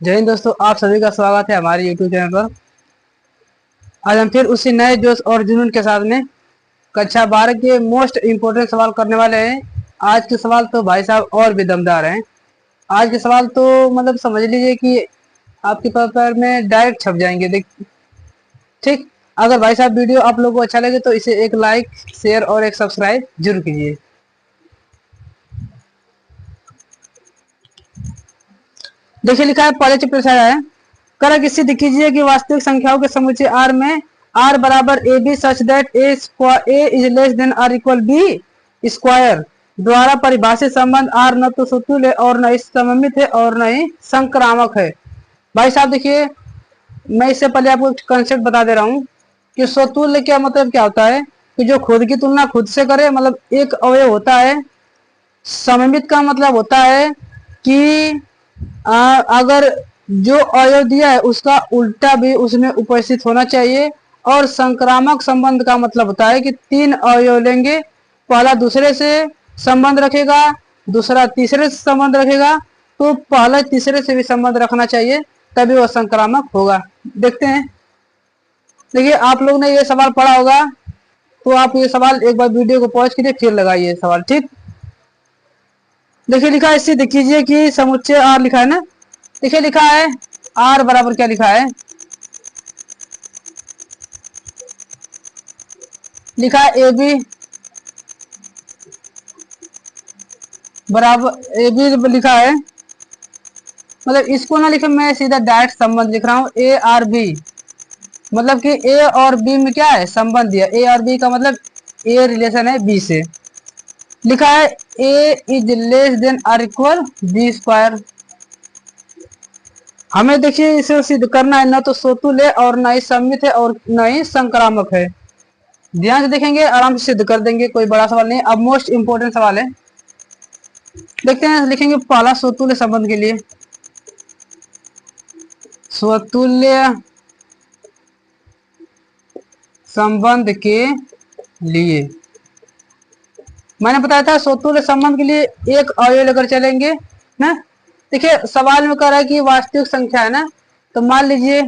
जय हिंद दोस्तों, आप सभी का स्वागत है हमारे YouTube चैनल पर। आज हम फिर उसी नए जोश और जुनून के साथ में कक्षा 12 के मोस्ट इम्पोर्टेंट सवाल करने वाले हैं। आज के सवाल तो भाई साहब और भी दमदार हैं। आज के सवाल तो मतलब समझ लीजिए कि आपके पेपर में डायरेक्ट छप जाएंगे। देख ठीक। अगर भाई साहब वीडियो आप लोगों को अच्छा लगे तो इसे एक लाइक, शेयर और एक सब्सक्राइब जरूर कीजिए। देखिए लिखा है, पहले चैप्टर से आया है। कारक सिद्ध कीजिए कि वास्तविक संख्याओं के समुच्चय R में R बराबर a b such that a is less than or equal B square द्वारा परिभाषित संबंध R न तो सुतुल्य और न ही सममित है और न ही संक्रामक है। भाई साहब देखिए, मैं इससे पहले आपको कंसेप्ट बता दे रहा हूँ कि स्वतुल्य क्या मतलब क्या होता है कि जो खुद की तुलना खुद से करे, मतलब एक अवयव होता है। सममित का मतलब होता है कि अगर जो अवयव दिया है उसका उल्टा भी उसमें उपस्थित होना चाहिए। और संक्रामक संबंध का मतलब होता है कि तीन अवयव लेंगे, पहला दूसरे से संबंध रखेगा, दूसरा तीसरे से संबंध रखेगा, तो पहला तीसरे से भी संबंध रखना चाहिए, तभी वह संक्रामक होगा। देखते हैं। देखिए, आप लोग ने ये सवाल पढ़ा होगा, तो आप ये सवाल एक बार वीडियो को पॉज कीजिए, फिर लगाइए सवाल। ठीक। देखिए लिखा है, इससे देखिए कि समुच्चय आर लिखा है ना। देखिए लिखा है आर बराबर क्या लिखा है, लिखा है ए बी बराबर, ए बी लिखा है, मतलब इसको ना लिखे, मैं सीधा डायरेक्ट संबंध लिख रहा हूँ ए आर बी। मतलब कि ए और बी में क्या है, संबंध दिया। ए और बी का मतलब ए रिलेशन है बी से। लिखा है A is less than or equal B square. हमें देखिए इसे सिद्ध करना है, न तो सोतुल्य और न ही सममित है और न ही संक्रामक है। ध्यान से देखेंगे, आराम से सिद्ध कर देंगे, कोई बड़ा सवाल नहीं। अब मोस्ट इंपोर्टेंट सवाल है, देखते हैं। लिखेंगे पहला स्वतुल्य संबंध के लिए, स्वतुल्य संबंध के लिए मैंने बताया था स्वतुल्य संबंध के लिए एक अवयव लेकर चलेंगे ना। देखिए सवाल में कह रहा है कि वास्तविक संख्या है ना, तो मान लीजिए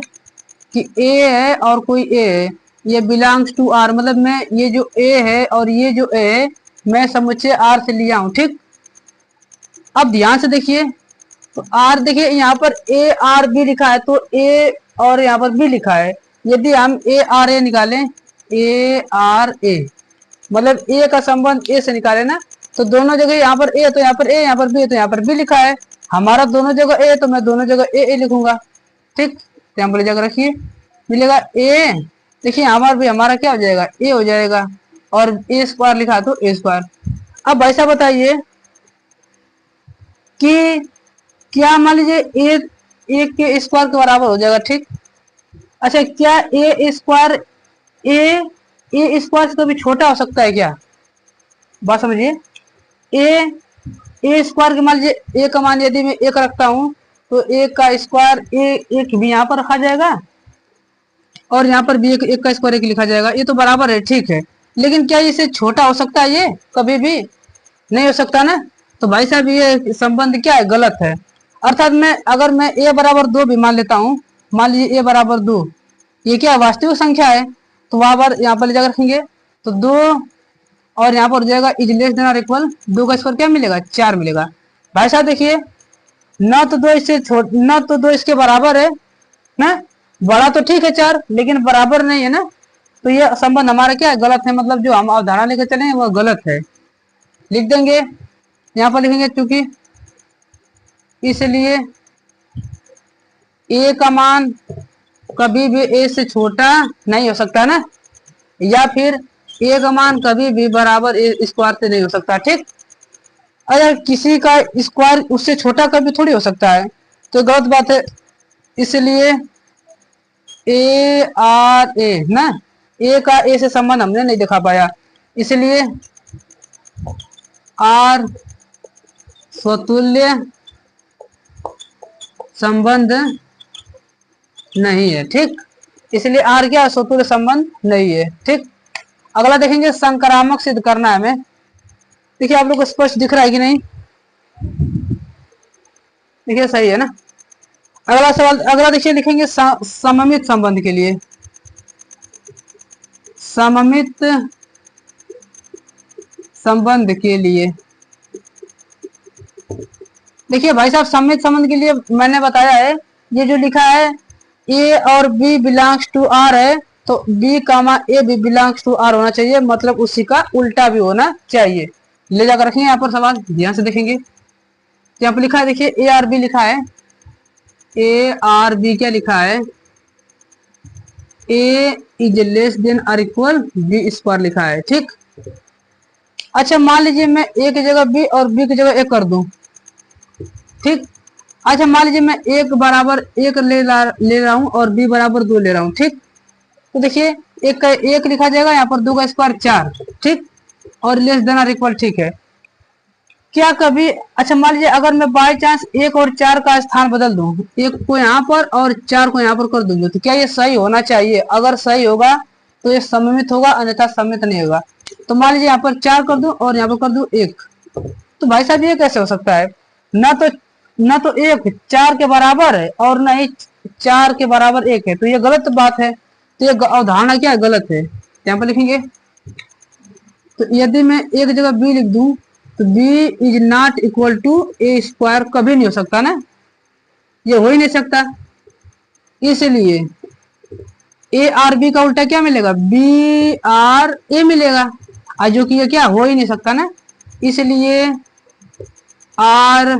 कि a है और कोई a है, ये बिलोंग्स टू r, मतलब मैं ये जो a है और ये जो a है मैं समुच्चय r से लिया हूं। ठीक। अब ध्यान से देखिए, तो r देखिए यहाँ पर a r b लिखा है, तो a और यहाँ पर b लिखा है। यदि हम a r a निकालें, a r a मतलब a का संबंध a से निकाले ना, तो दोनों जगह यहाँ पर a तो यहाँ पर a, यहाँ पर b तो यहाँ पर b लिखा है। हमारा दोनों जगह a तो मैं दोनों जगह a लिखूंगा। ठीक। तो यहाँ पर जगह रखिए, मिलेगा a। देखिए हमारा भी हमारा क्या हो जाएगा, a हो जाएगा, और a स्क्वायर लिखा तो a स्क्वायर। अब ऐसा बताइए कि क्या मान लीजिए एक के स्क्वायर के बराबर हो जाएगा। ठीक। अच्छा, क्या ए स्क्वायर ए स्क्वायर से कभी छोटा हो सकता है क्या? बात समझिए। ए ए स्क्वायर के मान लीजिए, ए का मान यदि मैं एक रखता हूं, तो एक का स्क्वायर एक भी यहाँ पर रखा जाएगा और यहाँ पर भी एक का स्क्वायर एक लिखा जाएगा, ये तो बराबर है। ठीक है, लेकिन क्या इससे छोटा हो सकता है? ये कभी भी नहीं हो सकता ना। तो भाई साहब ये संबंध क्या है, गलत है। अर्थात मैं अगर मैं a बराबर 2 भी मान लेता हूँ, मान लीजिए a बराबर 2, ये क्या वास्तविक संख्या है, तो वहां पर यहाँ पर ले जाकर रखेंगे, तो 2 और यहाँ पर हो जाएगा इज लेस देन और इक्वल 2 का स्क्वायर क्या मिलेगा, 4 मिलेगा। भाई साहब देखिए, न तो 2 इससे न तो 2 इसके बराबर है ना, बड़ा तो ठीक है 4, लेकिन बराबर नहीं है ना, तो ये संबंध हमारा क्या है, गलत है। मतलब जो हम अवधारणा लेकर चले वो गलत है। लिख देंगे, यहाँ पर लिखेंगे क्योंकि इसलिए a का मान कभी भी a से छोटा नहीं हो सकता ना, या फिर a का मान कभी भी बराबर a स्क्वायर से नहीं हो सकता। ठीक। अगर किसी का स्क्वायर उससे छोटा कभी थोड़ी हो सकता है, तो गलत बात है। इसलिए a r a ना, a का a से संबंध हमने नहीं दिखा पाया, इसलिए r स्वतुल्य संबंध नहीं है। ठीक। इसलिए आर क्या स्वतुल्य संबंध नहीं है। ठीक। अगला देखेंगे, संक्रामक सिद्ध करना है हमें। देखिए आप लोग को स्पष्ट दिख रहा है कि नहीं? देखिए सही है ना। अगला सवाल, अगला देखिए लिखेंगे सममित संबंध के लिए। सममित संबंध के लिए देखिए भाई साहब, सममित संबंध के लिए मैंने बताया है, ये जो लिखा है ए और बी बिलोंग्स टू आर है, तो बी कामा ए भी बिलोंग्स टू आर होना चाहिए, मतलब उसी का उल्टा भी होना चाहिए। ले जाकर रखेंगे यहाँ पर, सवाल ध्यान से देखेंगे। यहाँ पर लिखा है, देखिए ए आर बी लिखा है, ए आर बी क्या लिखा है, ए इज लेस देन और इक्वल बी स्क्वायर लिखा है, ठीक। अच्छा मान लीजिए मैं ए की जगह बी और बी की जगह ए कर दूं, ठीक। अच्छा मान लीजिए मैं एक बराबर एक ले रहा हूं और बी बराबर 2 ले रहा हूं, ठीक। तो देखिए एक का एक लिखा जाएगा, यहाँ पर 2 का स्क्वायर 4, ठीक, और लेस देन और इक्वल, ठीक है। क्या कभी, अच्छा मान लीजिए अगर मैं बाय चांस 1 और 4 का स्थान बदल दूं, 1 को यहाँ पर और 4 को यहाँ पर कर दूंगी, तो क्या ये सही होना चाहिए? अगर सही होगा तो ये सममित होगा, अन्यथा सममित नहीं होगा। तो मान लीजिए यहाँ पर 4 कर दूं और यहाँ पर कर दूं 1, तो भाई साहब ये कैसे हो सकता है? ना तो 1 4 के बराबर है और ना ही 4 के बराबर 1 है, तो ये गलत बात है। तो ये अवधारणा क्या है? गलत है। यहाँ पर लिखेंगे, तो यदि मैं एक जगह बी लिख दूं तो b is not equal to a square, कभी नहीं हो सकता ना, ये हो ही नहीं सकता। इसलिए ए आर बी का उल्टा क्या मिलेगा? बी आर ए मिलेगा, और जो कि ये क्या हो ही नहीं सकता ना, इसलिए आर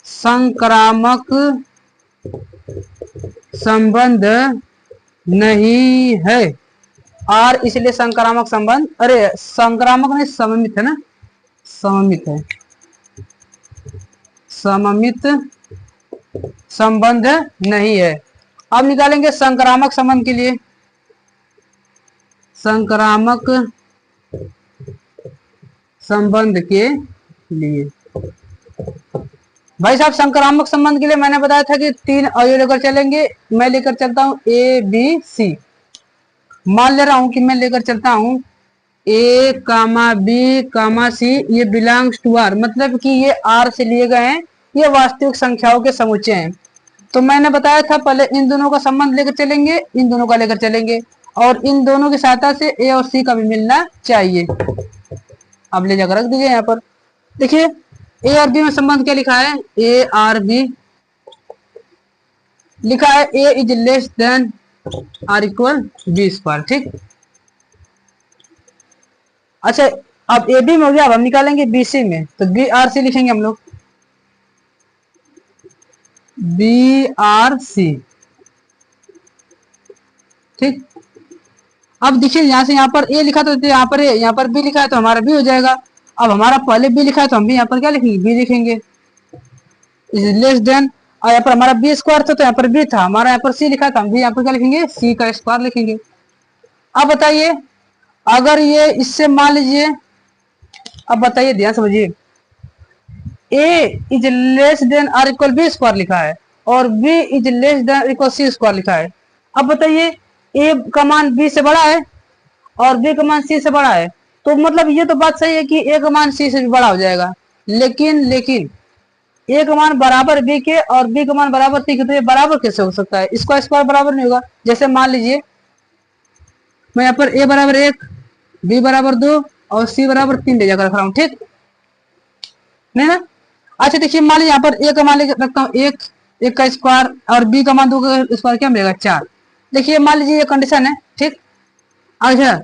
संक्रामक संबंध नहीं है। आर इसलिए संक्रामक संबंध, अरे संक्रामक नहीं, सममित है ना, सममित है, सममित संबंध नहीं है। अब निकालेंगे संक्रामक संबंध के लिए। संक्रामक संबंध के लिए भाई साहब, संक्रामक संबंध के लिए मैंने बताया था कि 3 अवयव लेकर चलेंगे। मैं लेकर चलता हूं ए बी सी, मान ले रहा हूं कि मैं लेकर चलता हूं ए कामा बी कामा सी, ये बिलोंग्स टू आर, मतलब कि ये आर से लिए गए हैं, ये वास्तविक संख्याओं के समुच्चय हैं। तो मैंने बताया था पहले इन दोनों का संबंध लेकर चलेंगे, इन दोनों का लेकर चलेंगे, और इन दोनों की सहायता से ए और सी का भी मिलना चाहिए। अब ले जाकर रख दीजिए यहाँ पर। देखिए ए और बी में संबंध क्या लिखा है? ए आर बी लिखा है, A is less than or equal B square, ठीक। अच्छा अब ए बी में हो गया, अब हम निकालेंगे बी सी में, तो बी आर सी लिखेंगे हम लोग, बी आर सी, ठीक। अब देखिए यहां से यहाँ पर ए लिखा तो यहाँ पर ए, यहाँ पर बी लिखा है तो हमारा बी हो जाएगा। अब हमारा पहले बी लिखा है तो हम भी यहाँ पर क्या लिखेंगे? बी लिखेंगे, इज लेस देन, और यहाँ पर हमारा बी स्क्वायर था तो यहाँ पर बी था, हमारा यहाँ पर सी लिखा था, हम भी यहाँ पर क्या लिखेंगे? सी का स्क्वायर लिखेंगे। अब बताइए अगर ये इससे मान लीजिए, अब बताइए ध्यान समझिए, A is less than or equal B square लिखा है और B is less than equal C square लिखा है। अब बताइए ए का मान बी से बड़ा है और बी का मान सी से बड़ा है, तो मतलब ये तो बात सही है कि ए का मान सी से भी बड़ा हो जाएगा, लेकिन ए का मान बराबर बी के और बी का मान बराबर सी के, तो ये बराबर कैसे हो सकता है? इसका स्क्वायर बराबर नहीं होगा। जैसे मान लीजिए मैं यहाँ पर ए बराबर 1, बी बराबर 2 और सी बराबर 3 ले जाकर रख रहा हूँ, ठीक नहीं ना। अच्छा देखिए मान लीजिए यहाँ पर ए का मान लेकर रखता हूँ 1 का स्क्वायर और बी का मान 2 का स्क्वायर क्या मिलेगा? 4। देखिए मान लीजिए ये कंडीशन है, ठीक। अच्छा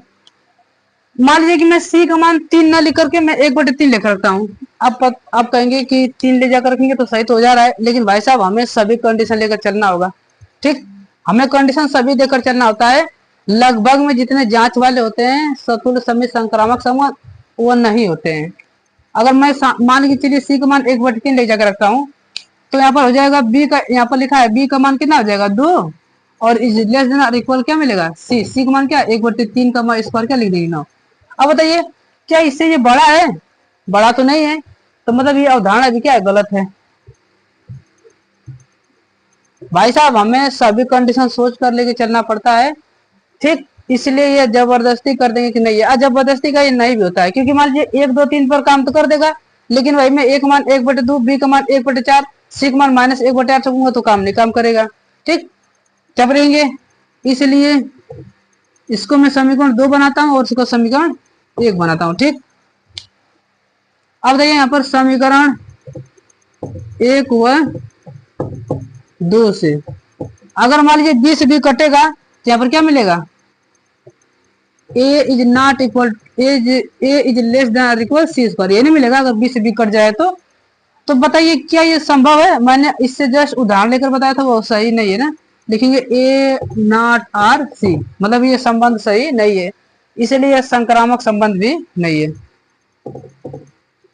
मान लीजिए कि मैं सी का मान 3 ना लिख करके मैं 1/3 लेकर रखता हूँ। आप कहेंगे कि 3 ले जाकर रखेंगे तो सही तो हो जा रहा है, लेकिन भाई साहब हमें सभी कंडीशन लेकर चलना होगा, ठीक। हमें कंडीशन सभी देकर चलना होता है। लगभग में जितने जांच वाले होते हैं सतुल्य समित संक्रामक संबंध वो नहीं होते हैं। अगर मैं मान के चलिए सी का मान 1/3 ले जाकर रखता हूँ, तो यहाँ पर हो जाएगा बी का, यहाँ पर लिखा है बी का मान कितना हो जाएगा? 2, और इज लेस देन और इक्वल क्या मिलेगा? सी का मान क्या? 1/3 का मान स्क्वायर क्या लिख देंगे? 9। अब बताइए क्या इससे ये बड़ा है? बड़ा तो नहीं है, तो मतलब ये अवधारणा भी क्या है? गलत है। भाई साहब हमें सभी कंडीशन सोच कर लेके चलना पड़ता है, ठीक। इसलिए ये जबरदस्ती कर देंगे कि नहीं है, जबरदस्ती का ये नहीं भी होता है, क्योंकि मान लीजिए 1 2 3 पर काम तो कर देगा, लेकिन वही में एक मान 1/2, बी का मान 1/4, सी का मान -1/8 रखूंगा तो काम नहीं काम करेगा। ठीक, क्या करेंगे, इसलिए इसको मैं समीकरण 2 बनाता हूं और इसको समीकरण 1 बनाता हूं। ठीक, अब देखिए यहाँ पर समीकरण 1 व 2 से अगर मान लीजिए बी से बी कटेगा तो यहाँ पर क्या मिलेगा, A is not equal A is less than equal C square, ये नहीं मिलेगा अगर बी से बी कट जाए तो बताइए क्या ये संभव है? मैंने इससे जस्ट उदाहरण लेकर बताया था, वो सही नहीं है ना। लिखेंगे ए नॉट आर सी, मतलब ये संबंध सही नहीं है, इसलिए यह संक्रामक संबंध भी नहीं है,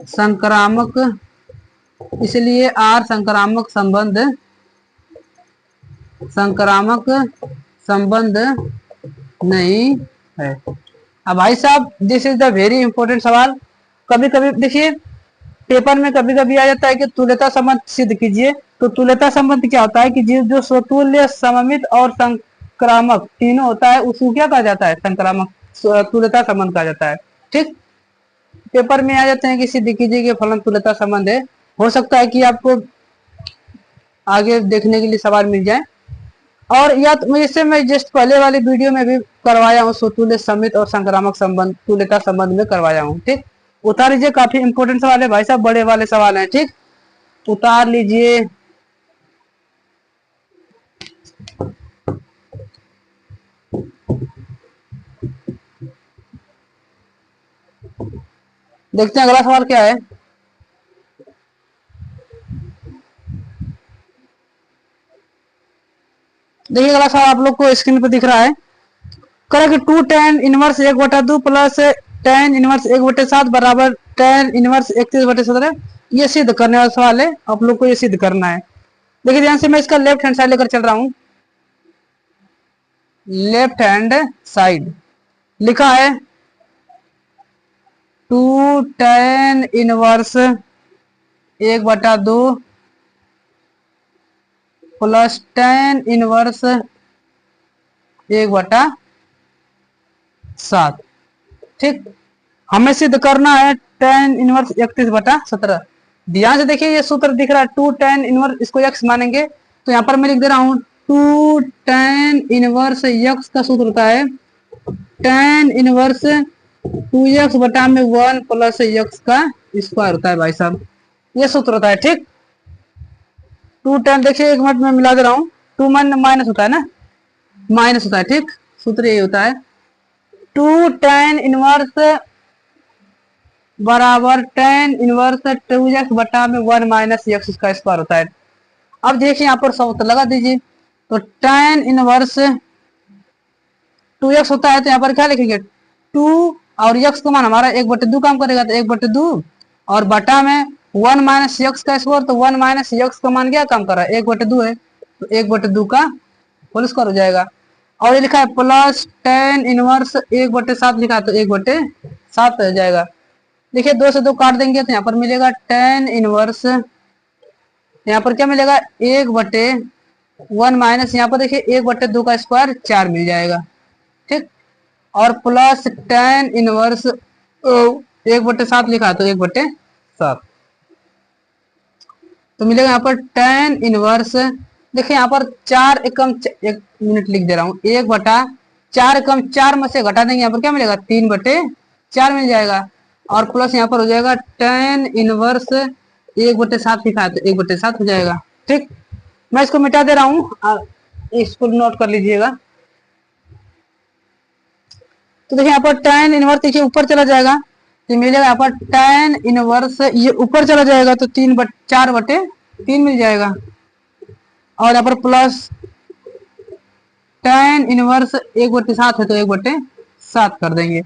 संक्रामक, इसलिए आर संक्रामक संबंध नहीं है। अब भाई साहब this is the very important सवाल। कभी कभी देखिए पेपर में कभी कभी आ जाता है कि तुल्यता संबंध सिद्ध कीजिए, तो तुल्यता संबंध क्या होता है कि जो स्वतुल्य, सममित और संक्रामक तीनों होता है उसको क्या कहा जाता है, संक्रामक तुल्यता संबंध कहा जाता है। ठीक, पेपर में आ जाते हैं कि सिद्ध कीजिए कि फलन तुल्यता संबंध है। हो सकता है कि आपको आगे देखने के लिए सवाल मिल जाए, और या तो इससे मैं जस्ट पहले वाली वीडियो में भी करवाया हूँ, स्वतुल्य, समित और संक्रामक संबंध तुल्यता संबंध में करवाया हूँ। ठीक, उतार लीजिए, काफी इंपोर्टेंट सवाल है भाई साहब, बड़े वाले सवाल हैं। ठीक, उतार लीजिए। देखते हैं अगला सवाल क्या है। देखिए अगला सवाल आप लोग को स्क्रीन पर दिख रहा है, करें कि 2 tan inverse 1/2 plus tan inverse 1/7 बराबर tan इनवर्स 31/17, ये सिद्ध करने वाला सवाल है, आप लोग को ये सिद्ध करना है। देखिए ध्यान से, मैं इसका लेफ्ट हैंड साइड लेकर चल रहा हूं, लेफ्ट हैंड साइड लिखा है 2 tan inverse 1/2 plus tan inverse 1/7। ठीक, हमें सिद्ध करना है tan इनवर्स 31/17। ध्यान से देखिए, ये सूत्र दिख रहा है 2 tan इनवर्स, इसको x मानेंगे तो यहाँ पर मैं लिख दे रहा हूँ 2 tan इनवर्स x का सूत्र होता है tan इनवर्स 2x बटा में 1 प्लस x का स्क्वायर होता है भाई साहब, ये सूत्र होता है। ठीक, 2 tan, देखिए एक मिनट में मिला दे रहा हूँ, 2 माइनस होता है ना, माइनस होता है। ठीक, सूत्र यही होता है 2 tan इनवर्स बराबर tan इनवर्स 2x बटा में 1 माइनस x का स्क्वायर होता है। अब देखिए यहाँ पर सूत्र लगा दीजिए, तो tan इनवर्स 2x होता है, तो यहाँ पर क्या लिखेंगे 2 और x का मान हमारा 1/2 काम करेगा, तो 1/2 और बटा में 1 माइनस x का स्क्वायर, तो 1 माइनस x का मान क्या काम कर रहा है, 1/2 है, तो 1/2 का होल स्क्वायर हो जाएगा। और ये लिखा है प्लस tan इनवर्स 1/7 लिखा है, तो 1/7 हो जाएगा। देखिए 2 से 2 काट देंगे तो यहाँ पर मिलेगा tan इनवर्स, यहाँ पर क्या मिलेगा 1/1 माइनस, यहाँ पर देखिए 1/2 का स्क्वायर 4 मिल जाएगा। ठीक, और प्लस tan इनवर्स 1/7 लिखा तो 1/7, तो मिलेगा यहाँ पर tan इनवर्स, देखिए यहाँ पर 4 एकम 1 मिनट लिख दे रहा हूँ, 1/4 एकम 4 में से घटा देंगे, यहाँ पर क्या मिलेगा 3/4 मिल जाएगा, और प्लस यहाँ पर हो जाएगा tan इनवर्स 1/7 लिखा है, तो 1/7 हो जाएगा। ठीक, मैं इसको मिटा दे रहा हूँ, इसको नोट कर लीजिएगा। तो देखिए यहाँ पर tan इनवर्स देखिए ऊपर चला जाएगा, तो मिलेगा यहाँ पर tan इनवर्स, ये ऊपर चला जाएगा तो 4/3 मिल जाएगा, और यहाँ पर प्लस tan इनवर्स 1/7 है, तो 1/7 कर देंगे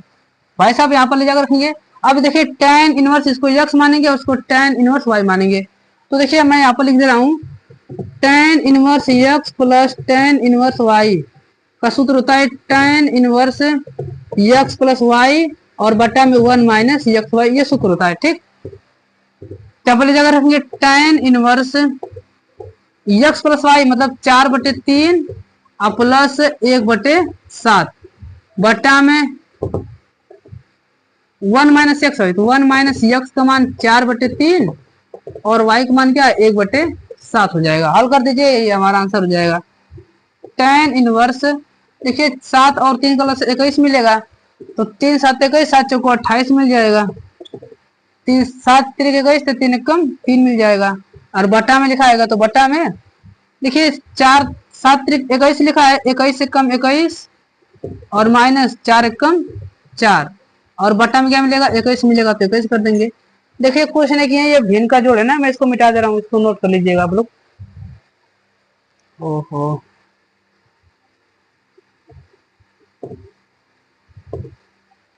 भाई साहब, यहाँ पर ले जाकर रखेंगे। अब देखिए tan इनवर्स, इसको x मानेंगे और उसको tan इनवर्स y मानेंगे, तो देखिए मैं यहाँ पर लिख दे रहा हूँ tan inverse x plus tan inverse y का सूत्र होता है tan inverse x plus y और बटा में 1 माइनस एक्स वाई, ये सूत्र होता है। ठीक, क्या पर ले जाकर रखेंगे tan inverse x plus y मतलब 4/3 और प्लस 1/7 बटा में 1 माइनस एक्स है, तो 1 माइनस एक्स का मान 4/3 और y का मान क्या है 1/7 7 हो जाएगा। हल कर दीजिए, ये हमारा आंसर हो जाएगा। tan इनवर्स देखिए 7 और 3 का लस 21 मिलेगा, तो 3 7 21, 7 चौको 28 मिल जाएगा। 3 7 3 21, तो 3 कम 3 मिल जाएगा। और बटा में लिखा आएगा तो बटा में देखिए 4 7 3 21 लिखा है, 21 से कम 21 और माइनस 4 एक कम 4, और बटा में क्या मिलेगा 21 मिलेगा, तो 21 कर देंगे। देखिए क्वेश्चन है कि ये भिन्न का जोड़ है ना, मैं इसको मिटा दे रहा हूँ, इसको नोट कर लीजिएगा आप लोग। ओहो,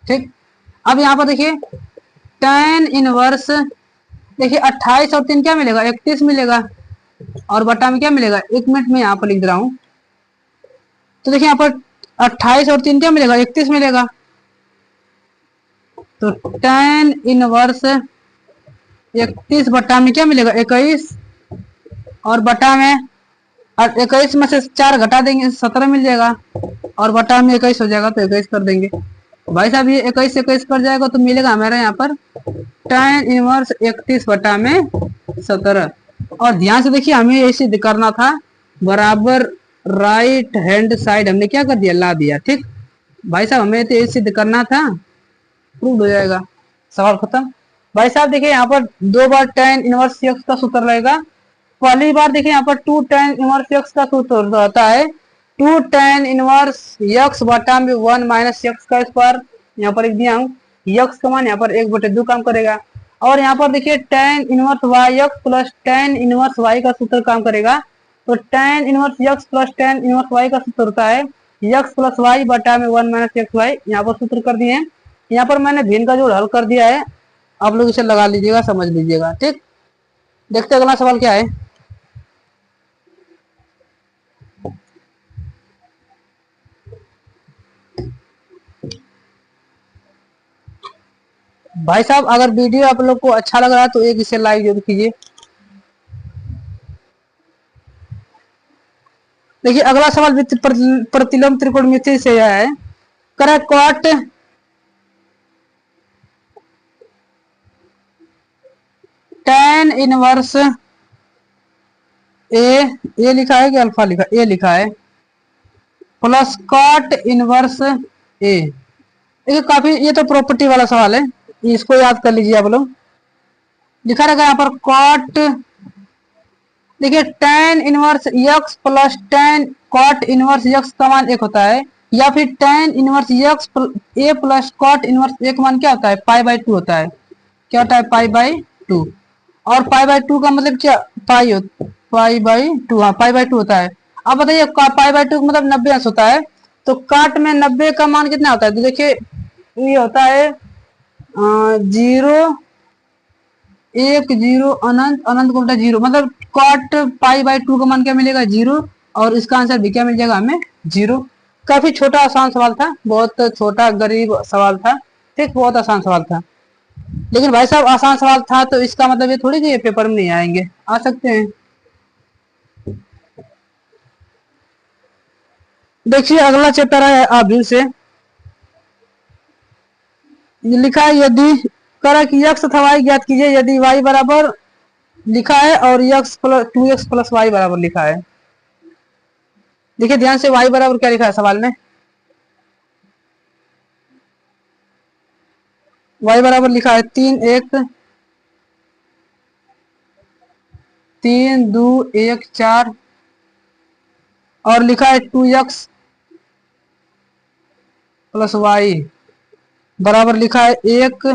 ठीक। अब यहाँ पर देखिए tan इनवर्स देखिए 28 और 3 क्या मिलेगा 31 मिलेगा, और बटा में क्या मिलेगा, 1 मिनट में यहाँ पर लिख रहा हूँ। तो देखिए यहाँ पर 28 और 3 क्या मिलेगा 31 मिलेगा, तो tan इनवर्स 31 बटा में क्या मिलेगा 21, और बटा में 21 में से 4 घटा देंगे 17 मिल जाएगा, और बटा में 21 हो जाएगा, तो 21 कर देंगे। भाई साहब ये 21 से 21 कर जाएगा, तो मिलेगा हमारे यहाँ पर tan इनवर्स 31 बटा में 17। और ध्यान से देखिए हमें ये सिद्ध करना था, बराबर राइट हैंड साइड हमने क्या कर दिया, ला दिया। ठीक भाई साहब, हमें तो ये सिद्ध करना था, प्रूव हो जाएगा, सवाल खत्म। भाई साहब देखिए यहाँ पर 2 बार tan इनवर्स x का सूत्र रहेगा। पहली बार देखिए यहाँ पर 2 tan इनवर्स x का सूत्र रहता है 2 tan इनवर्स x बटा में 1 माइनस x का स्क्वायर, यहाँ पर एक दिया हूँ x का मान यहाँ पर 1/2 काम करेगा। और यहाँ पर देखिए tan inverse yx plus tan inverse y का सूत्र काम करेगा, तो tan inverse x plus tan inverse y का सूत्र होता है x प्लस y बटा में 1 माइनस एक्स वाई। यहाँ पर सूत्र कर दिए हैं, यहाँ पर मैंने भिन्न का जोड़ हल कर दिया है, आप लोग इसे लगा लीजिएगा, समझ लीजिएगा। ठीक, देखते अगला सवाल क्या है। भाई साहब अगर वीडियो आप लोग को अच्छा लग रहा है तो एक इसे लाइक जरूर कीजिए। देखिए अगला सवाल प्रतिलोम त्रिकोणमिति से है, करा कॉट tan इनवर्स ए लिखा है कि अल्फा लिखा, ए लिखा है, प्लस कॉट इनवर्स ए। देखिए काफी ये तो प्रॉपर्टी वाला सवाल है, इसको याद कर लीजिए आप लोग। लिखा रहेगा यहाँ पर कॉट, देखिए tan inverse x plus tan cot inverse x का मान 1 होता है, या फिर tan inverse x a plus cot inverse a का मान क्या होता है π/2 होता है। क्या होता है π/2, और π/2 का मतलब क्या π/2, हाँ π/2 होता है। अब बताइए π/2 का मतलब 90 अंश होता है, तो काट में 90 का मान कितना होता है, तो देखिए ये होता है 0 1 0 अनंत, अनंत को उल्टा 0, मतलब कॉट π/2 का मान क्या मिलेगा 0, और इसका आंसर भी क्या मिल जाएगा हमें 0। काफी छोटा आसान सवाल था, बहुत छोटा गरीब सवाल था। ठीक, बहुत आसान सवाल था, लेकिन भाई साहब आसान सवाल था तो इसका मतलब ये थोड़ी कि ये पेपर में नहीं आएंगे, आ सकते हैं। देखिए अगला चैप्टर है आव्यूह से, लिखा है यदि करा कि x तथा y ज्ञात कीजिए यदि y बराबर लिखा है और x plus 2x plus y बराबर लिखा है। देखिए ध्यान से y बराबर क्या लिखा है सवाल में, y बराबर लिखा है 3 1 3 2 1 4, और लिखा है 2x प्लस y बराबर लिखा है 1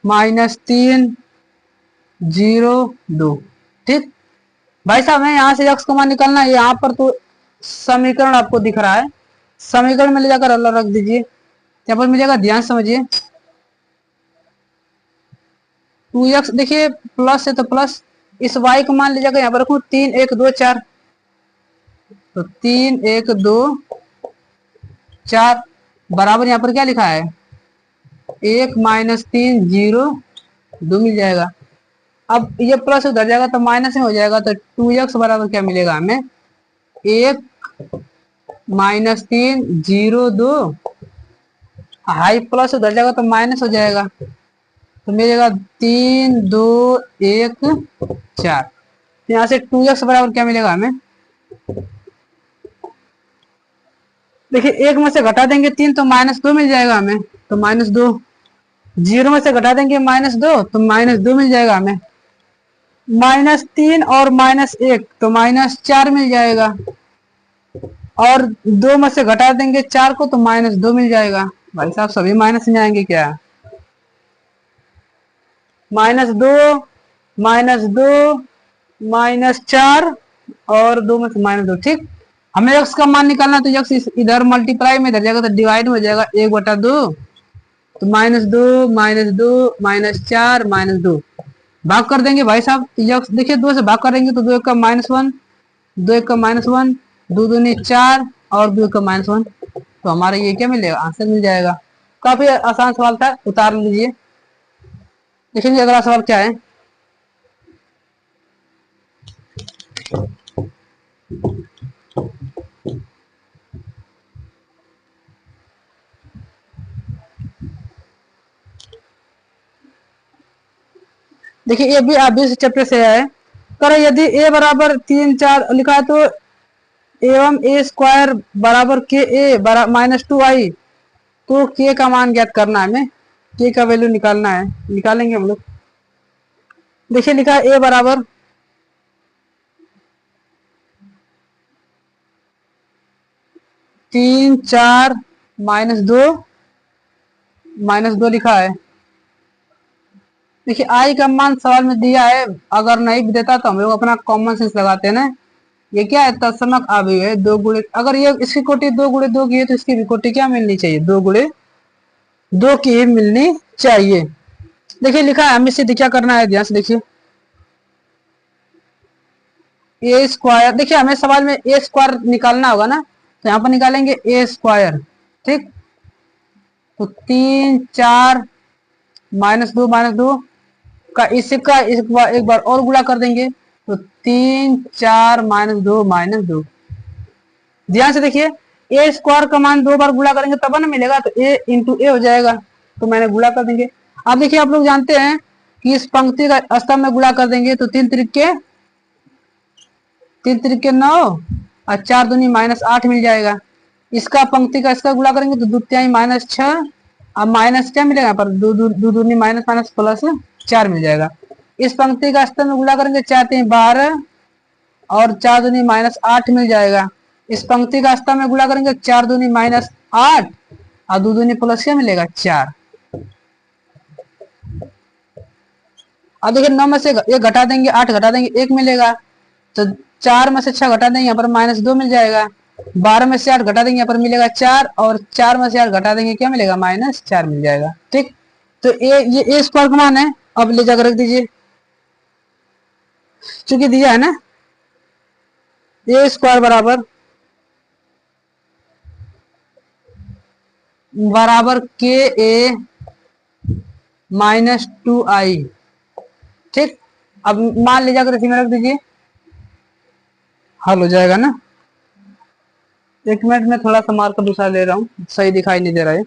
माइनस 3 0 2। ठीक भाई साहब, हमें यहाँ से x का मान निकालना है, यहाँ पर तो समीकरण आपको दिख रहा है, समीकरण में ले जाकर अलग रख दीजिए, यहाँ पर मिलेगा, ध्यान समझिए 2x, देखिए प्लस है तो प्लस, इस y का मान ले जाकर यहाँ पर रखू 3 1 2 4, तो 3 1 2 4 बराबर यहाँ पर क्या लिखा है 1 माइनस 3 0 2 मिल जाएगा। अब ये प्लस उधर जाएगा तो माइनस में हो जाएगा, तो 2x बराबर क्या मिलेगा हमें 1 माइनस 3 0 2, हाई प्लस उधर जाएगा तो माइनस हो जाएगा, तो मिलेगा 3 2 1 4। तो यहाँ से 2x बराबर क्या मिलेगा हमें, देखिए 1 में से घटा देंगे 3 तो -2 मिल जाएगा हमें, तो -2। 0 में से घटा देंगे -2 तो -2 मिल जाएगा हमें। -3 और -1 तो -4 मिल जाएगा, और 2 में से घटा देंगे 4 को तो -2 मिल जाएगा। भाई साहब सभी माइनस में आएंगे क्या, -2 -2 -4 और 2 में से -2। ठीक, हमें x का मान निकालना है तो x इधर मल्टीप्लाई में इधर जाएगा तो डिवाइड में हो जाएगा 1/2, तो -2 -2 -4 -2 भाग कर देंगे भाई साहब। x देखिए 2 से भाग करेंगे तो 2 1 का -1, 2 1 का -1, 2 दूनी 4 और 2 1 का -1, तो हमारा ये क्या मिलेगा, आंसर मिल जाएगा। काफी आसान सवाल था, उतार लीजिए। देखिए अगला सवाल क्या है, देखिए ये भी आप भी चैप्टर से है। करो यदि a बराबर 3 4 लिखा है तो एवं a स्क्वायर बराबर के a -2i, तो k का मान ज्ञात करना है हमें, k का वैल्यू निकालना है, निकालेंगे हम लोग। देखिए लिखा है a बराबर 3 4 -2 लिखा है। देखिए आई का मान सवाल में दिया है, अगर नहीं भी देता तो हम लोग अपना कॉमन सेंस लगाते हैं ना। ये क्या है, तत्समक अवयव है, 2 गुणे, अगर ये इसकी कोटि 2 गुणे 2 की है तो इसकी भी कोटि क्या मिलनी चाहिए, 2 गुणे 2 की ही मिलनी चाहिए। देखिए लिखा है, हमें सीधे क्या करना है, ध्यान से देखिए। ए स्क्वायर, देखिए हमें सवाल में ए स्क्वायर निकालना होगा ना, तो यहाँ पर निकालेंगे ए स्क्वायर। ठीक, तो 3 4 -2 का इसका एक बार और गुणा कर देंगे, तो 3 4 -2 ध्यान से देखिए, ए स्क्वायर का मान 2 बार गुणा करेंगे तब ना मिलेगा, तो ए इंटू ए हो जाएगा, तो मैंने गुणा कर देंगे। अब देखिए आप लोग जानते हैं कि इस पंक्ति का स्तंभ में गुणा कर देंगे तो 3 त्रिके 9 और 4 दूनी -8 मिल जाएगा। इसका पंक्ति का इसका गुणा करेंगे तो 2 तिहाई -6, अब माइनस क्या मिलेगा यहाँ पर, 2 दूनी -+4 मिल जाएगा। इस पंक्ति का स्तंभ में गुणा करेंगे 4 3 12 और 4 दूनी -8 मिल जाएगा। इस पंक्ति का स्तंभ में गुणा करेंगे 4 दूनी -8 और 2 दूनी प्लस क्या मिलेगा 4। अब देखिए 9 में से ये घटा देंगे 8 घटा देंगे 1 मिलेगा, तो 4 में से 6 घटा देंगे यहाँ पर -2 मिल जाएगा। 12 में से 8 घटा देंगे यहाँ पर मिलेगा 4 और 4 में से 8 घटा देंगे क्या मिलेगा, -4 मिल जाएगा। ठीक, तो ये ए स्क्वायर का मान है, अब ले जाकर रख दीजिए, चूंकि दिया है ना, ए स्क्वायर बराबर के ए -2i। ठीक, अब मान ले जाकर इसी में रख दीजिए, हल हो जाएगा ना। 1 मिनट में थोड़ा सा मार्कर दूसरा ले रहा हूँ, सही दिखाई नहीं दे रहा है।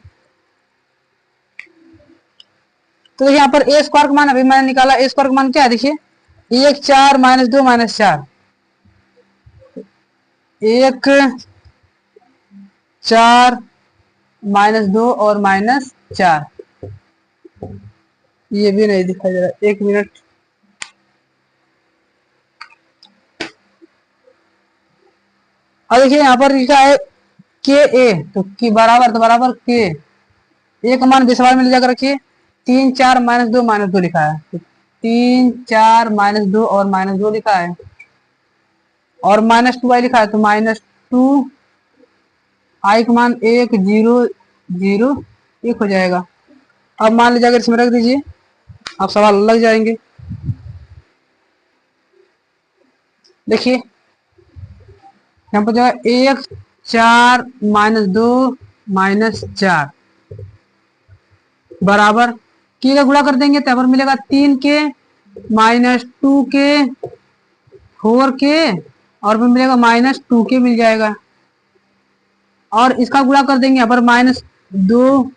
तो यहाँ पर ए स्क्वायर का मान अभी मैंने निकाला, ए स्क्वायर का मान क्या है, देखिए 1 4 -2 -4, 1 4 -2 और -4, ये भी नहीं दिखाई दे रहा, 1 मिनट। अब देखिए यहाँ पर लिखा है के ए, तो की बराबर, तो बराबर के ए का मान सवाल में ले जाकर रखिए, 3 4 -2 लिखा है, तो 3 4 -2 और -2 लिखा है, और -2i लिखा है, तो -2 आई का मान 1 0 0 1 हो जाएगा। अब मान ले जाकर इसमें रख दीजिए, अब सवाल लग जाएंगे। देखिए यहाँ पर जो है 1 4 -2 -4 बराबर की का गुणा कर देंगे तो यहाँ पर मिलेगा 3 के -2 के 4 के और फिर मिलेगा -2 के मिल जाएगा, और इसका गुणा कर देंगे यहाँ पर -2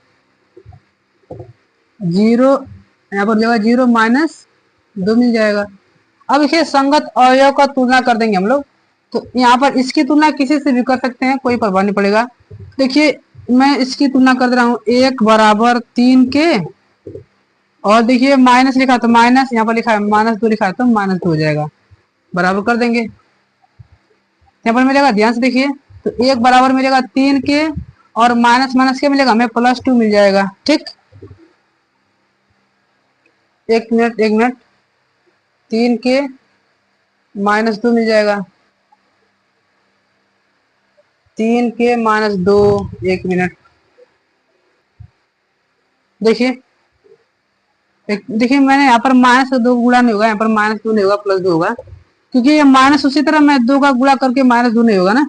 0, यहाँ पर मिलेगा 0 -2 मिल जाएगा। अब इसे संगत अवयव का तुलना कर देंगे हम लोग। तो यहाँ पर इसकी तुलना किसी से भी कर सकते हैं, कोई प्रभाव नहीं पड़ेगा। देखिए मैं इसकी तुलना कर दे रहा हूँ, 1 बराबर 3 के, और देखिए माइनस लिखा तो माइनस, यहाँ पर लिखा है -2 लिखा है तो -2 हो जाएगा, बराबर कर देंगे। यहाँ पर मिलेगा, ध्यान से देखिए, तो 1 बराबर मिलेगा 3 के, और माइनस माइनस क्या मिलेगा, हमें +2 मिल जाएगा। ठीक, एक मिनट, 3 के -2 मिल जाएगा, 3 के -2, एक मिनट। देखिए देखिए मैंने यहाँ पर -2 गुणा नहीं होगा, यहाँ पर -2 नहीं होगा, +2 होगा, क्योंकि ये माइनस उसी तरह मैं 2 का गुणा करके -2 नहीं होगा ना।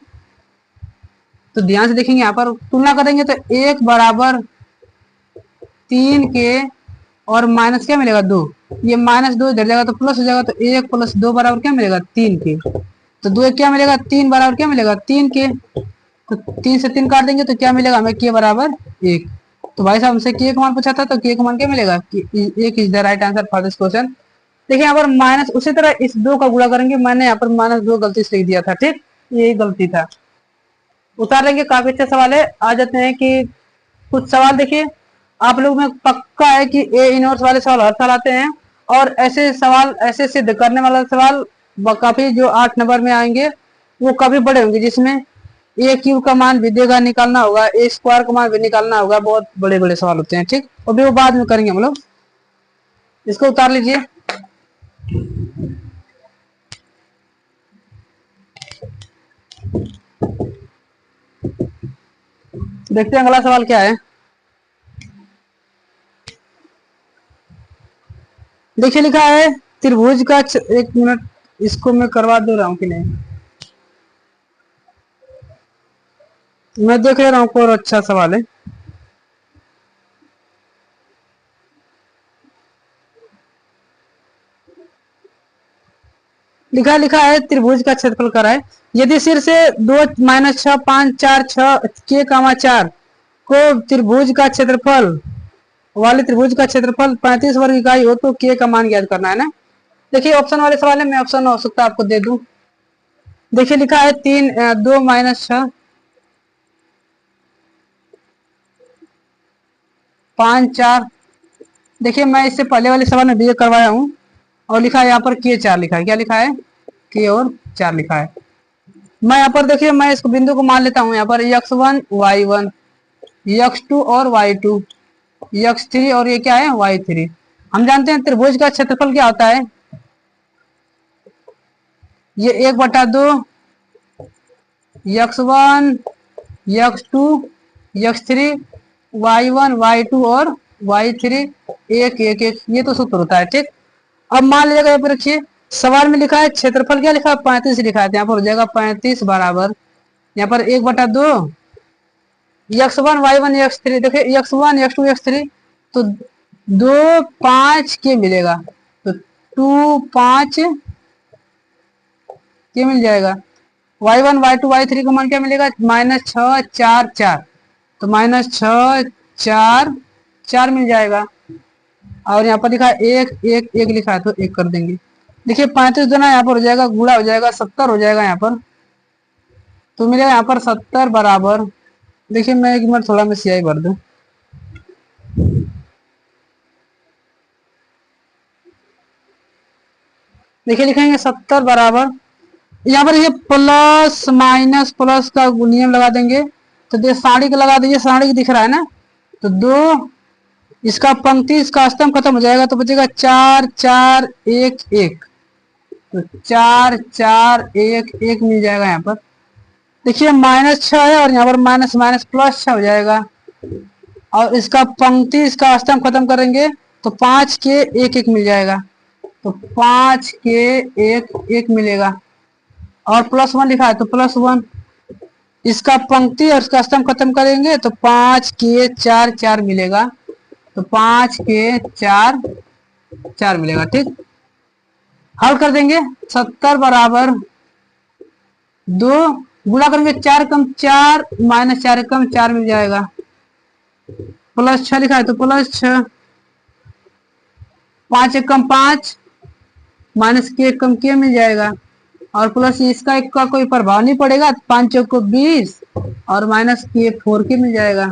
तो ध्यान से देखेंगे, यहाँ पर तुलना करेंगे तो 1 बराबर 3 के, और माइनस क्या मिलेगा 2, ये -2 इधर जाएगा तो प्लस हो जाएगा, तो 1 + 2 बराबर क्या मिलेगा 3 के, तो 2 क्या मिलेगा 3 बराबर क्या मिलेगा 3 के, तो 3 से 3 काट देंगे तो क्या मिलेगा हमें के बराबर 1। तो भाई साहब हमसे के का मान पूछा था, तो के का मान क्या मिलेगा, 1 is the right answer for this question. देखिए यहाँ पर माइनस उसी तरह इस 2 का गुणा करेंगे, मैंने यहाँ पर -2 गलती से लिख दिया था, ठीक, यही गलती था, उतार लेंगे। काफी अच्छा सवाल है। आ जाते हैं कि कुछ सवाल देखिए, आप लोग में पक्का है कि ए इनवर्स वाले सवाल हर साल आते हैं, और ऐसे सवाल, ऐसे सिद्ध करने वाला सवाल काफी जो 8 नंबर में आएंगे वो काफी बड़े होंगे, जिसमें ए क्यू का मान भी देगा निकालना होगा, ए स्क्वायर का मान भी निकालना होगा, बहुत बड़े बड़े सवाल होते हैं। ठीक, अभी वो बाद में करेंगे हम लोग। इसको उतार लीजिए। देखते हैं अगला सवाल क्या है। देखिए लिखा है त्रिभुज का एक मिनट, इसको मैं करवा दे रहा हूँ कि नहीं, मैं देख ले रहा हूँ, और अच्छा सवाल है। लिखा है त्रिभुज का क्षेत्रफल कर है, यदि शीर्ष से 2 -6 5 4 6 के 4 को त्रिभुज का क्षेत्रफल वाले त्रिभुज का क्षेत्रफल 35 वर्ग इकाई हो तो के का मान ज्ञात करना है ना। देखिए ऑप्शन वाले सवाल है, मैं ऑप्शन हो सकता है आपको दे दूं। देखिए लिखा है 2 -6 5 4। देखिए मैं इससे पहले वाले सवाल में भी करवाया हूँ, और लिखा है यहाँ पर के 4 लिखा है, क्या लिखा है, के और 4 लिखा है। मैं यहाँ पर देखिए मैं इसको बिंदु को मान लेता हूँ, यहाँ पर x1 y1, x2 और y2, x3 और ये क्या है y3। हम जानते हैं त्रिभुज का क्षेत्रफल क्या होता है, ये 1/2 x1 x2 x3 y1 y2 और y3 1 1 1, ये तो सूत्र होता है। ठीक, अब मान लीजिएगा यहाँ पर रखिए, सवाल में लिखा है क्षेत्रफल क्या लिखा है 35 लिखा है, यहाँ पर हो जाएगा 35 बराबर, यहाँ पर 1/2 x1 y1 x3। देखिए x1 x2 x3, तो 2 5 के मिलेगा, तो 2 5 के मिल जाएगा। y1 y2 y3 का मान क्या मिलेगा, -6 4 4, तो -6 4 4 मिल जाएगा। और यहाँ पर लिखा है 1 1 1 लिखा है तो 1 कर देंगे। देखिए 35 देना यहाँ पर हो जाएगा, गुणा हो जाएगा 70 हो जाएगा यहाँ पर, तो मिलेगा यहाँ पर 70 बराबर। देखिए मैं एक मिनट थोड़ा मैं सियाही भर दूं। देखिए लिखेंगे 70 बराबर, यहाँ पर ये प्लस माइनस प्लस का नियम लगा देंगे, तो दे साड़ी का लगा दीजिए, साड़ी दिख रहा है ना, तो 2 इसका पंक्ति इसका स्तंभ खत्म हो जाएगा, तो बचेगा 4 4 1 1, तो 4 4 1 1 मिल जाएगा यहाँ पर। देखिए -6 है, और यहाँ पर माइनस माइनस +6 हो जाएगा, और इसका पंक्ति इसका स्तंभ खत्म करेंगे तो 5 के 1 1 मिल जाएगा, तो 5 के 1 1 मिलेगा, और +1 लिखा है तो +1, इसका पंक्ति और इसका स्तंभ खत्म करेंगे तो 5 के 4 4 मिलेगा, तो 5 के 4 4 मिलेगा। ठीक, हल कर देंगे, 70 बराबर 2 गुणा करेंगे 4 कम 4 -4 कम 4 मिल जाएगा, +6 लिखा है तो +6, 5 1 कम 5, माइनस के कम के मिल जाएगा, और प्लस इसका एक का कोई प्रभाव नहीं पड़ेगा, 5 चौक को 20 और माइनस के 4 के मिल जाएगा।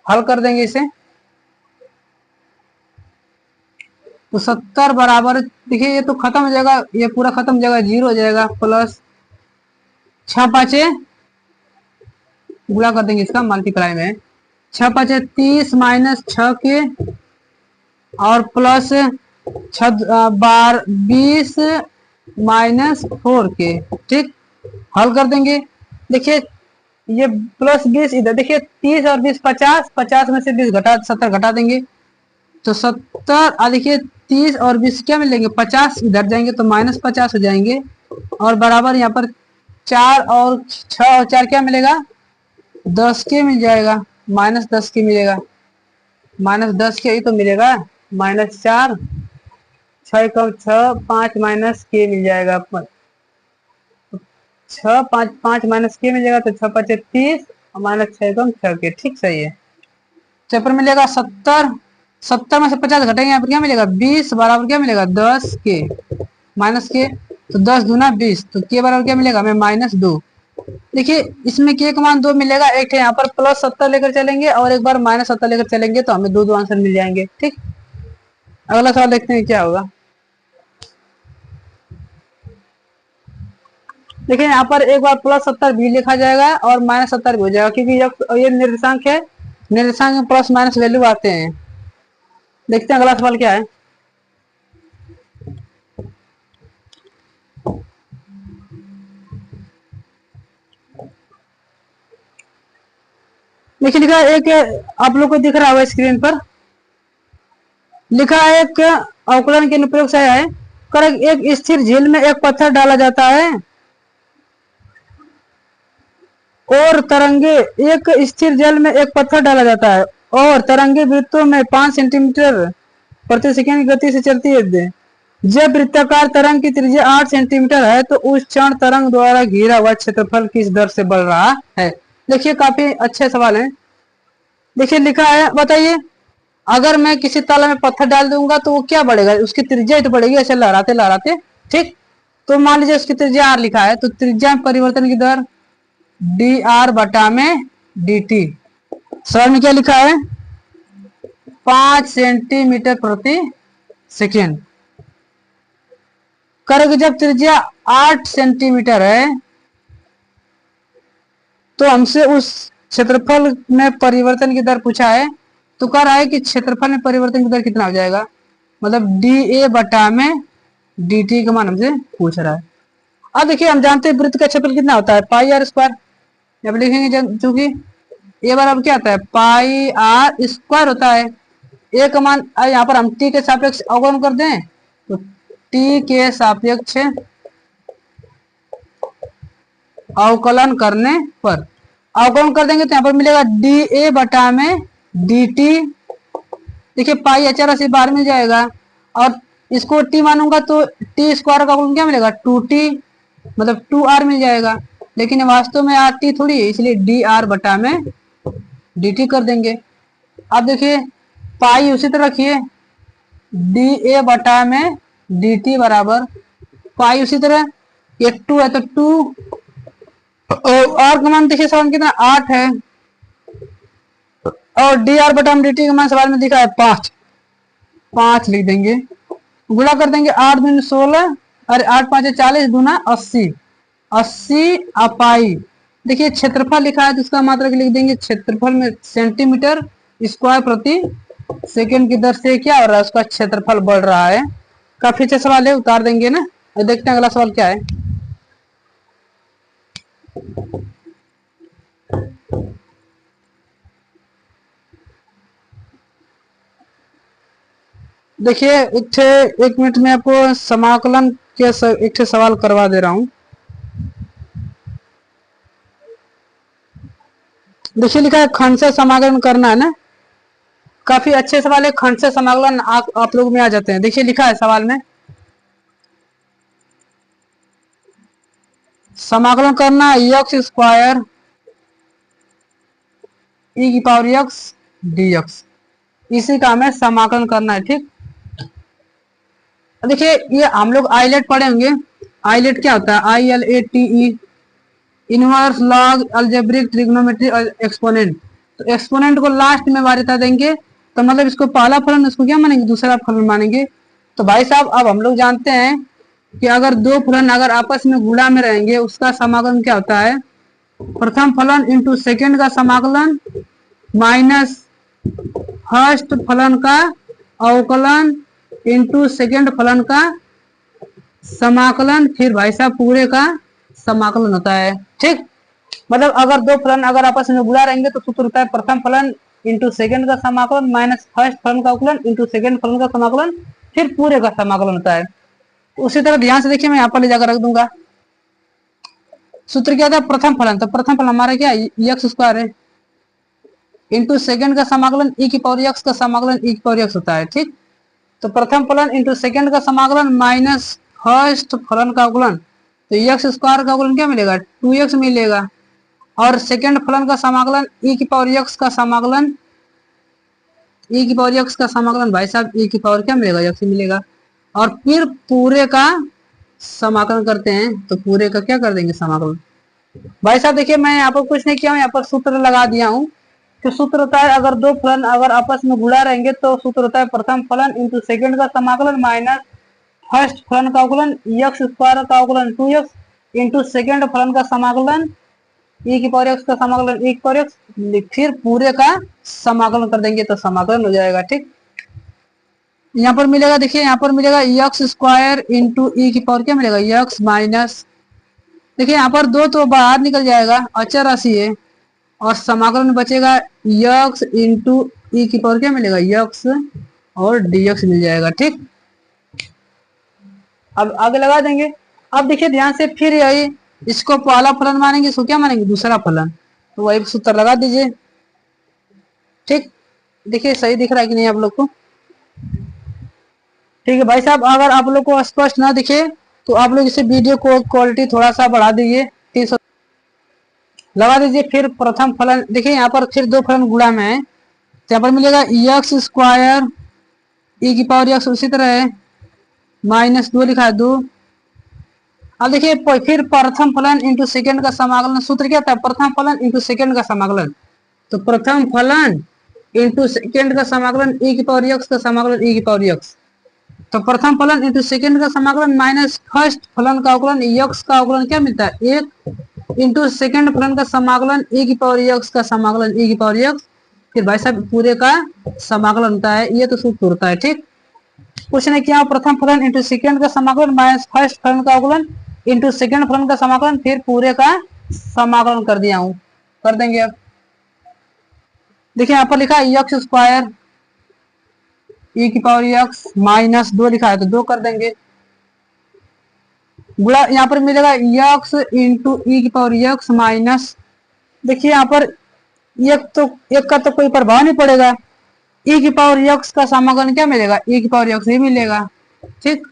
हल कर देंगे इसे तो 70 बराबर, देखिए ये तो खत्म हो जाएगा, ये पूरा खत्म हो जाएगा, 0 हो जाएगा, प्लस 6 5 गुणा कर देंगे इसका मल्टीप्लाई में, 6 5 30 माइनस 6 के और प्लस 20 माइनस 4 के। ठीक, हल कर देंगे। देखिए ये प्लस 20 इधर, देखिए 30 और 20 50, 50 में से 20 घटा 70 घटा देंगे तो 70, देखिए 30 और 20 क्या मिलेंगे 50, इधर जाएंगे तो माइनस 50 हो जाएंगे, और बराबर यहाँ पर 4 और 6 और 4 क्या मिलेगा 10 के मिल जाएगा, माइनस 10 के मिलेगा, माइनस 10 के ही तो मिलेगा, माइनस 4 6 कम 6 5 माइनस के मिल जाएगा, 6 5 5 माइनस के मिल जाएगा तो 6 5 30 और माइनस 6 कम 6 के। ठीक, सही है। तो पर मिलेगा 70, 70 में से 50 घटेंगे, यहाँ पर क्या मिलेगा 20 बराबर क्या मिलेगा 10 के माइनस के, तो 10 दूना 20, तो के बराबर क्या मिलेगा हमें -2। देखिए इसमें के का मान 2 मिलेगा, एक है यहाँ पर प्लस 70 लेकर चलेंगे और एक बार माइनस 70 लेकर चलेंगे तो हमें दो आंसर मिल जाएंगे। ठीक, अगला सवाल देखते हैं क्या होगा। देखिए यहाँ पर एक बार प्लस 70 भी लिखा जाएगा और माइनस 70 भी हो जाएगा, क्योंकि ये निर्देशांक है, निर्देशांक में प्लस माइनस वैल्यू आते हैं। देखते हैं अगला सवाल क्या है। देखिए लिखा है एक, आप लोग को दिख रहा होगा स्क्रीन पर, लिखा है एक अवकलन के अनुप्रयोग से आया है। कर एक स्थिर झील में एक पत्थर डाला जाता है और तरंगे, एक स्थिर जल में एक पत्थर डाला जाता है और तरंगे वृत्तों में 5 सेंटीमीटर प्रति सेकंड की गति से चलती है। जब वृत्ताकार तरंग की त्रिज्या 8 सेंटीमीटर है तो उस क्षण तरंग द्वारा घिरा हुआ क्षेत्रफल किस दर से बढ़ रहा है। देखिए काफी अच्छे सवाल हैं। देखिए लिखा है, बताइए अगर मैं किसी ताला में पत्थर डाल दूंगा तो वो क्या बढ़ेगा, उसकी त्रिज्या ही तो बढ़ेगी ऐसे लहराते लहराते। ठीक, तो मान लीजिए उसकी त्रिज्या r लिखा है, तो त्रिज्या में परिवर्तन की दर dr बटा में dt, सर में क्या लिखा है 5 सेंटीमीटर प्रति सेकेंड। करेंगे जब त्रिज्या 8 सेंटीमीटर है तो हमसे उस क्षेत्रफल में परिवर्तन की दर पूछा है, तो कह रहा है कि क्षेत्रफल में परिवर्तन की दर कितना हो जाएगा, मतलब dA बटा में dt का मान हमसे पूछ रहा है। अब देखिए हम जानते हैं वृत्त का क्षेत्रफल कितना होता है पाई आर स्क्वायर, जब लिखेंगे चूंकि ए बराबर क्या होता है पाई आर स्क्वायर होता है। ए का मान यहाँ पर हम टी के सापेक्ष अवकलन कर दें तो टी के सापेक्ष अवकलन करने पर अवकलन कर देंगे तो यहाँ पर मिलेगा डी ए बटा में डी टी। देखिए पाई अचर राशि बाहर मिल जाएगा और इसको टी मानूंगा तो टी स्क्वायर का अवकलन क्या मिलेगा 2t, मतलब 2r मिल जाएगा, लेकिन वास्तव में आर टी थोड़ी है, इसलिए डी आर बटा में डी टी कर देंगे। अब देखिए पाई उसी तरह रखिए डी ए बटा में डी टी बराबर पाई उसी तरह, ये 2 है तो 2 और का मान देखिए सवाल में कितना 8 है और डी आर बटा डी टी का मान सवाल में दिखा है 5, 5 लिख देंगे, गुणा कर देंगे 8 दूनी 16, अरे 8 5 40 दूना 80, 80 अपाई। देखिए क्षेत्रफल लिखा है तो उसका मात्रक लिख देंगे, क्षेत्रफल में सेंटीमीटर स्क्वायर प्रति सेकेंड की दर से क्या हो रहा है उसका क्षेत्रफल बढ़ रहा है। काफी अच्छा सवाल है, उतार देंगे ना। देखते हैं अगला सवाल क्या है। देखिए एक मिनट में आपको समाकलन के एक सवाल करवा दे रहा हूं। देखिए लिखा है खंड से समाकलन करना है ना, काफी अच्छे सवाल है, खंड से समाकलन आप लोग में आ जाते हैं। देखिए लिखा है सवाल में समाकलन करना एक्स स्क्वायर ई की पावर एक्स डी एक्स, इसी का हमें समाकलन करना है। ठीक, देखिए ये हम लोग आइलेट पढ़े होंगे। आइलेट क्या होता है? ILATE, inverse, log, algebraic, trigonometry और एक्सपोनेंट। तो एक्सपोनेंट को लास्ट में वारिता देंगे, तो मतलब इसको पहला फलन, उसको क्या मानेंगे? दूसरा फलन मानेंगे। तो भाई साहब अब हम लोग जानते हैं कि अगर दो फलन अगर आपस में गुणा में रहेंगे, उसका समाकलन क्या होता है? प्रथम फलन इंटू सेकेंड का समाकलन माइनस फर्स्ट फलन का अवकलन इंटू सेकेंड फलन का समाकलन, फिर भाई साहब पूरे का समाकलन होता है। ठीक, मतलब अगर दो फलन अगर आपस में गुणा रहेंगे तो सूत्र होता है प्रथम फलन इंटू सेकेंड का समाकलन माइनस फर्स्ट फलन का अवकलन इंटू सेकेंड फलन का समाकलन, फिर पूरे का समाकलन होता है। उसी तरह ध्यान से देखिए, मैं यहाँ पर ले जाकर रख दूंगा। सूत्र क्या था? प्रथम फलन, तो प्रथम फलन हमारा क्या एक्स स्क्वायर है इंटू सेकेंड का समाकलन ई की पावर एक्स का समाकलन ई की पावर एक्स होता है। ठीक, तो प्रथम फलन इंटू सेकेंड का समाकलन माइनस फर्स्ट फलन का अवकलन, तो एक्स स्क्वायर का अवकलन क्या मिलेगा? 2x मिलेगा। और सेकेंड फलन का समाकलन ई की पावर एक्स का समाकलन, ई की पावर एक्स का समाकलन भाई साहब ई की पावर क्या मिलेगा? एक्स मिलेगा। और फिर पूरे का समाकलन करते हैं, तो पूरे का क्या कर देंगे? समाकलन। भाई साहब देखिए, मैं यहाँ पर कुछ नहीं किया हूँ, यहाँ पर सूत्र लगा दिया हूँ। तो सूत्र होता है अगर दो फलन अगर आपस में गुणा रहेंगे तो सूत्र होता है प्रथम फलन इंटू सेकेंड का समाकलन माइनस फर्स्ट फलन का अवकलन एक्स स्क्वायर का अवकलन 2x इंटू सेकेंड फलन का समाकलन ई की पावर एक्स का समाकलन ई की पावर एक्स, फिर पूरे का समाकलन कर देंगे तो समाकलन हो जाएगा। ठीक, यहाँ पर मिलेगा, देखिए यहाँ पर मिलेगा एक्स स्क्वायर इंटू ई की पावर क्या मिलेगा? एक्स माइनस, देखिए यहाँ पर दो तो बाहर निकल जाएगा, अचर राशि है, और समाकलन बचेगा एक्स इंटू ई की पावर क्या मिलेगा? एक्स और dx मिल जाएगा। ठीक, अब आगे लगा देंगे। अब देखिए ध्यान से, फिर यही इसको पहला फलन मानेंगे, इसको क्या मानेंगे? दूसरा फलन, तो वही सूत्र लगा दीजिए। ठीक, देखिए सही दिख रहा है कि नहीं आप लोग को? ठीक है भाई साहब, अगर आप लोग को स्पष्ट ना दिखे तो आप लोग इसे वीडियो को क्वालिटी थोड़ा सा बढ़ा दीजिए, 300 लगा दीजिए। फिर प्रथम फलन, देखिए यहाँ पर फिर दो फलन गुणा में है, तो यहाँ पर मिलेगा एक्स स्क्वायर ई की पावर एक्स, उसी तरह है माइनस 2 लिखा है 2। अब देखिए फिर प्रथम फलन इंटू सेकेंड का समाकलन, सूत्र क्या था? प्रथम फलन इंटू सेकेंड का समाकलन, तो प्रथम फलन इंटू सेकेंड का समाकलन ई की पावर एक्स का समाकलन ई की पावर एक्स, तो प्रथम फलन इंटू सेकेंड का समाकलन माइनस फर्स्ट फलन का अवकलन एक्स का अवकलन क्या मिलता है? 1 इंटू सेकेंड फलन का समाकलन ई की पावर एक्स का समाकलन ई की पावर एक्स, फिर भाई साहब पूरे का समाकलन होता है। ये तो सूत्र होता है। ठीक, कुछ नहीं किया, प्रथम फलन इंटू सेकेंड का समाकलन माइनस फर्स्ट फलन का अवकलन इंटू सेकेंड फलन का समाकलन, फिर पूरे का समाकलन कर दिया हूं, कर देंगे। अब देखिए यहाँ पर लिखा है एक्स स्क्वायर ई की पावर एक्स माइनस 2 लिखा है, तो 2 कर देंगे। गुणा यहाँ पर मिलेगा एक्स इंटू ई की पावर एक्स माइनस, देखिए यहाँ पर एक का तो कोई प्रभाव नहीं पड़ेगा, ई की पावर एक्स का समाकलन क्या मिलेगा? ई की पावर एक्स ही मिलेगा। ठीक,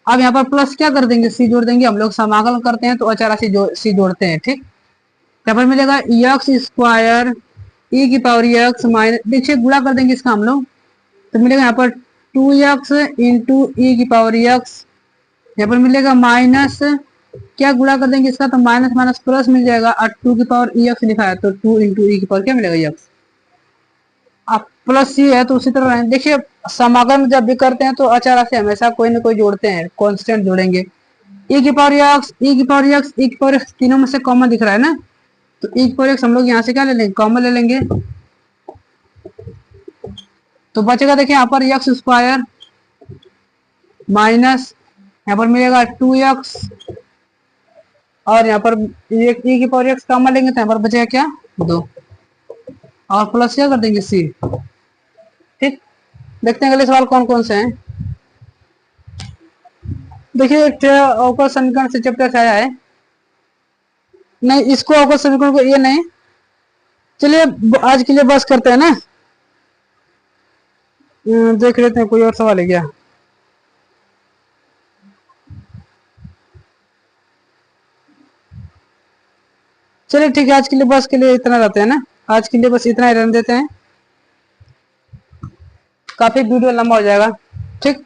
अब यहाँ पर प्लस क्या कर देंगे? सी जोड़ देंगे। हम लोग समाकलन करते हैं तो अचर राशि सी जोड़ते हैं। ठीक, यहाँ पर मिलेगा एक्स स्क्वायर ई की पावर एक्स माइनस, देखिए गुणा कर देंगे इसका हम लोग, तो मिलेगा यहाँ पर 2x इंटू ई की पावर एक्स, यहाँ पर मिलेगा माइनस, क्या गुणा कर देंगे इसका? तो माइनस माइनस प्लस मिल जाएगा, और 2 की पावर एक्स लिखा है तो 2 इंटू ई की पावर क्या मिलेगा? एक्स। अब प्लस सी है तो उसी तरह देखिए, समाकलन जब भी करते हैं तो अचर राशि हमेशा कोई ना कोई जोड़ते हैं, कांस्टेंट जोड़ेंगे। ई की पावर एक्स ई की पावर एक्स ई की पावर एक्स, तीनों में से कॉमन दिख रहा है ना, तो ई की पावर एक्स हम लोग यहाँ से क्या ले लेंगे? कॉमन ले लेंगे, तो बचेगा देखिए यहाँ पर एक्स स्क्वायर माइनस, यहाँ पर मिलेगा 2x, और यहाँ पर ई की पावर एक्स कॉमन लेंगे तो यहाँ पर बचेगा क्या? 2, और प्लस क्या कर देंगे? सी। ठीक, देखते हैं अगले सवाल कौन कौन से हैं। देखिए अवकल समीकरण से चैप्टर से आया है, नहीं इसको अवकल समीकरण को ये नहीं, चलिए आज के लिए बस करते हैं ना, देख लेते हैं कोई और सवाल है क्या। चलिए ठीक है, आज के लिए बस के लिए इतना रहते हैं ना, आज के लिए बस इतना ही रहने देते हैं, काफी वीडियो लंबा हो जाएगा। ठीक।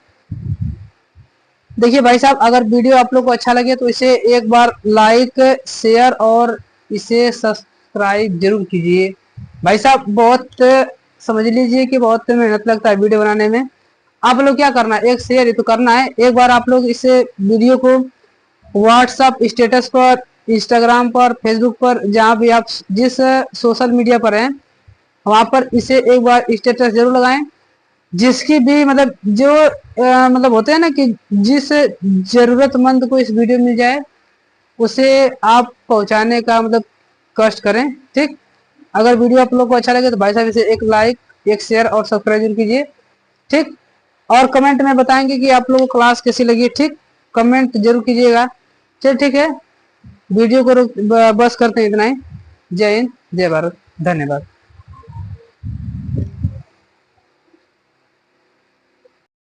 देखिए भाई साहब, अगर वीडियो आप लोग को अच्छा लगे तो इसे एक बार लाइक, शेयर और इसे सब्सक्राइब जरूर कीजिए। भाई साहब बहुत समझ लीजिए कि बहुत मेहनत लगता है वीडियो बनाने में। आप लोग क्या करना है, एक शेयर ही तो करना है। एक बार आप लोग इसे वीडियो को व्हाट्सएप स्टेटस पर, इंस्टाग्राम पर, फेसबुक पर, जहाँ भी आप जिस सोशल मीडिया पर हैं वहां पर इसे एक बार स्टेटस जरूर लगाएं। जिसकी भी मतलब जो मतलब होते हैं ना कि जिस जरूरतमंद को इस वीडियो मिल जाए उसे आप पहुंचाने का मतलब कष्ट करें। ठीक। अगर वीडियो आप लोग को अच्छा लगे तो भाई साहब इसे एक लाइक, एक शेयर और सब्सक्राइब जरूर कीजिए। ठीक। और कमेंट में बताएंगे कि आप लोगों को क्लास कैसी लगी। ठीक, कमेंट जरूर कीजिएगा। चल ठीक है, वीडियो को बस करते हैं इतना ही। जय हिंद, जय भारत, धन्यवाद।